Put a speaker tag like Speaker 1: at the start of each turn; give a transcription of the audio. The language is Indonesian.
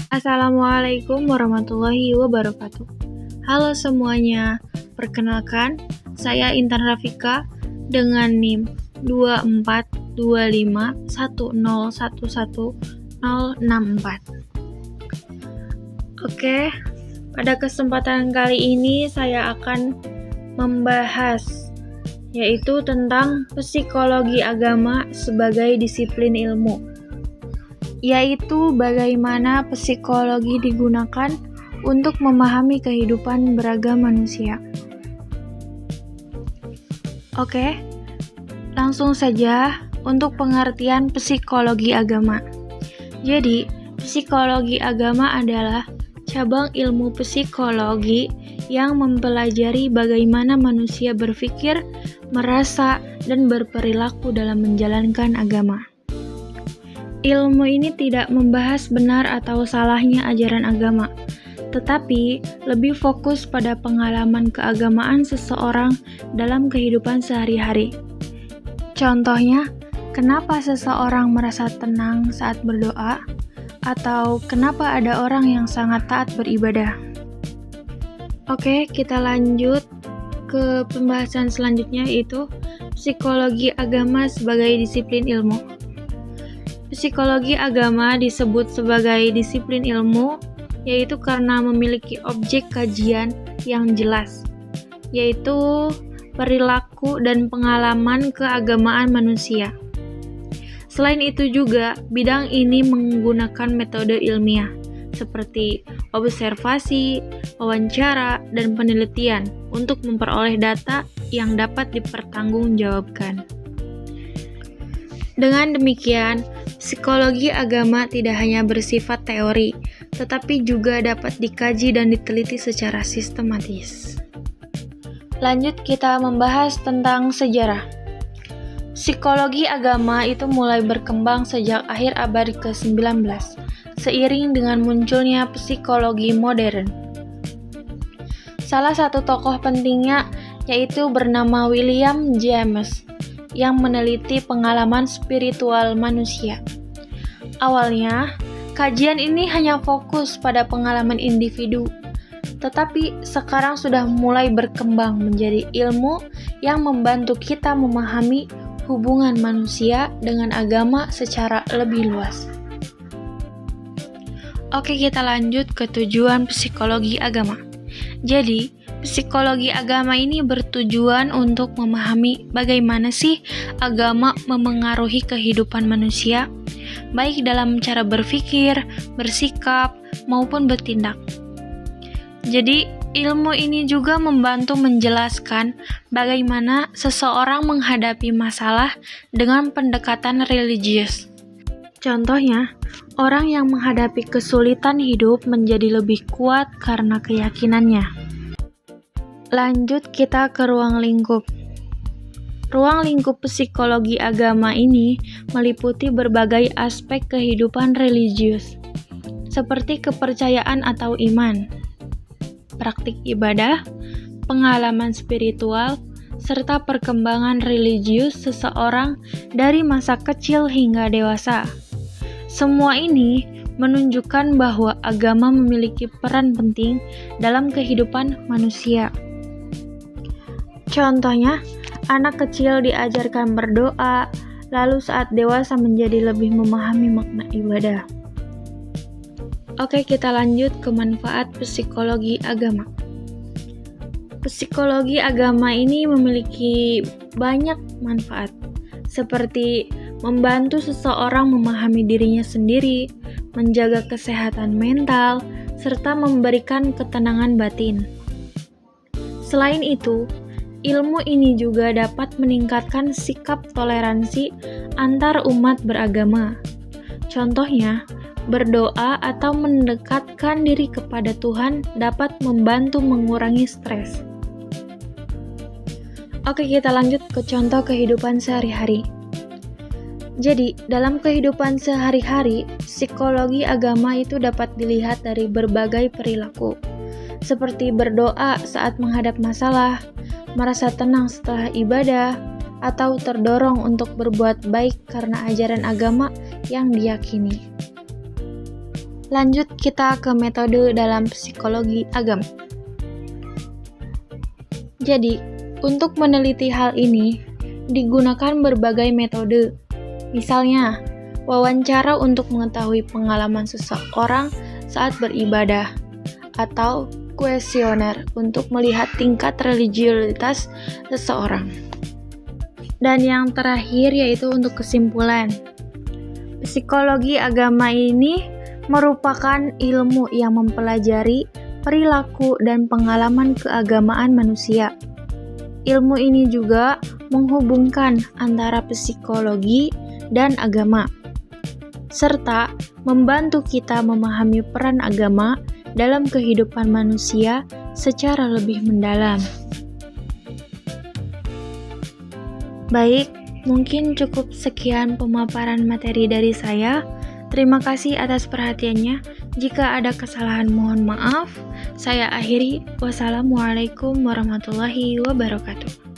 Speaker 1: Assalamualaikum warahmatullahi wabarakatuh. Halo semuanya, perkenalkan saya Intan Rafika dengan NIM 242510111064. Oke, pada kesempatan kali ini saya akan membahas yaitu tentang psikologi agama sebagai disiplin ilmu, yaitu bagaimana psikologi digunakan untuk memahami kehidupan beragam manusia. Oke, langsung saja untuk pengertian psikologi agama. Jadi, psikologi agama adalah cabang ilmu psikologi yang mempelajari bagaimana manusia berpikir, merasa, dan berperilaku dalam menjalankan agama. Ilmu ini tidak membahas benar atau salahnya ajaran agama, tetapi lebih fokus pada pengalaman keagamaan seseorang dalam kehidupan sehari-hari. Contohnya, kenapa seseorang merasa tenang saat berdoa, atau kenapa ada orang yang sangat taat beribadah. Oke, kita lanjut ke pembahasan selanjutnya, yaitu psikologi agama sebagai disiplin ilmu. Psikologi agama disebut sebagai disiplin ilmu, yaitu karena memiliki objek kajian yang jelas, yaitu perilaku dan pengalaman keagamaan manusia. Selain itu juga, bidang ini menggunakan metode ilmiah, seperti observasi, wawancara, dan penelitian untuk memperoleh data yang dapat dipertanggungjawabkan. Dengan demikian, psikologi agama tidak hanya bersifat teori, tetapi juga dapat dikaji dan diteliti secara sistematis. Lanjut kita membahas tentang sejarah. Psikologi agama itu mulai berkembang sejak akhir abad ke-19, seiring dengan munculnya psikologi modern. Salah satu tokoh pentingnya yaitu bernama William James, yang meneliti pengalaman spiritual manusia. Awalnya, kajian ini hanya fokus pada pengalaman individu, tetapi sekarang sudah mulai berkembang menjadi ilmu yang membantu kita memahami hubungan manusia dengan agama secara lebih luas. Oke, kita lanjut ke tujuan psikologi agama. Jadi, psikologi agama ini bertujuan untuk memahami bagaimana sih agama memengaruhi kehidupan manusia, baik dalam cara berpikir, bersikap, maupun bertindak. Jadi, ilmu ini juga membantu menjelaskan bagaimana seseorang menghadapi masalah dengan pendekatan religius. Contohnya, orang yang menghadapi kesulitan hidup menjadi lebih kuat karena keyakinannya. Lanjut kita ke ruang lingkup. Ruang lingkup psikologi agama ini meliputi berbagai aspek kehidupan religius, seperti kepercayaan atau iman, praktik ibadah, pengalaman spiritual, serta perkembangan religius seseorang dari masa kecil hingga dewasa. Semua ini menunjukkan bahwa agama memiliki peran penting dalam kehidupan manusia. Contohnya, anak kecil diajarkan berdoa, lalu saat dewasa menjadi lebih memahami makna ibadah. Oke, kita lanjut ke manfaat psikologi agama. Psikologi agama ini memiliki banyak manfaat, seperti membantu seseorang memahami dirinya sendiri, menjaga kesehatan mental, serta memberikan ketenangan batin. Selain itu, ilmu ini juga dapat meningkatkan sikap toleransi antar umat beragama. Contohnya, berdoa atau mendekatkan diri kepada Tuhan dapat membantu mengurangi stres. Oke, kita lanjut ke contoh kehidupan sehari-hari. Jadi, dalam kehidupan sehari-hari, psikologi agama itu dapat dilihat dari berbagai perilaku, seperti berdoa saat menghadap masalah, merasa tenang setelah ibadah, atau terdorong untuk berbuat baik karena ajaran agama yang diyakini. Lanjut kita ke metode dalam psikologi agama. Jadi, untuk meneliti hal ini, digunakan berbagai metode. Misalnya, wawancara untuk mengetahui pengalaman seseorang saat beribadah, atau kuesioner untuk melihat tingkat religiusitas seseorang. Dan yang terakhir yaitu untuk kesimpulan. Psikologi agama ini merupakan ilmu yang mempelajari perilaku dan pengalaman keagamaan manusia. Ilmu ini juga menghubungkan antara psikologi dan agama, serta membantu kita memahami peran agama dalam kehidupan manusia secara lebih mendalam. Baik, mungkin cukup sekian pemaparan materi dari saya. Terima kasih atas perhatiannya. Jika ada kesalahan mohon maaf. Saya akhiri. Wassalamualaikum warahmatullahi wabarakatuh.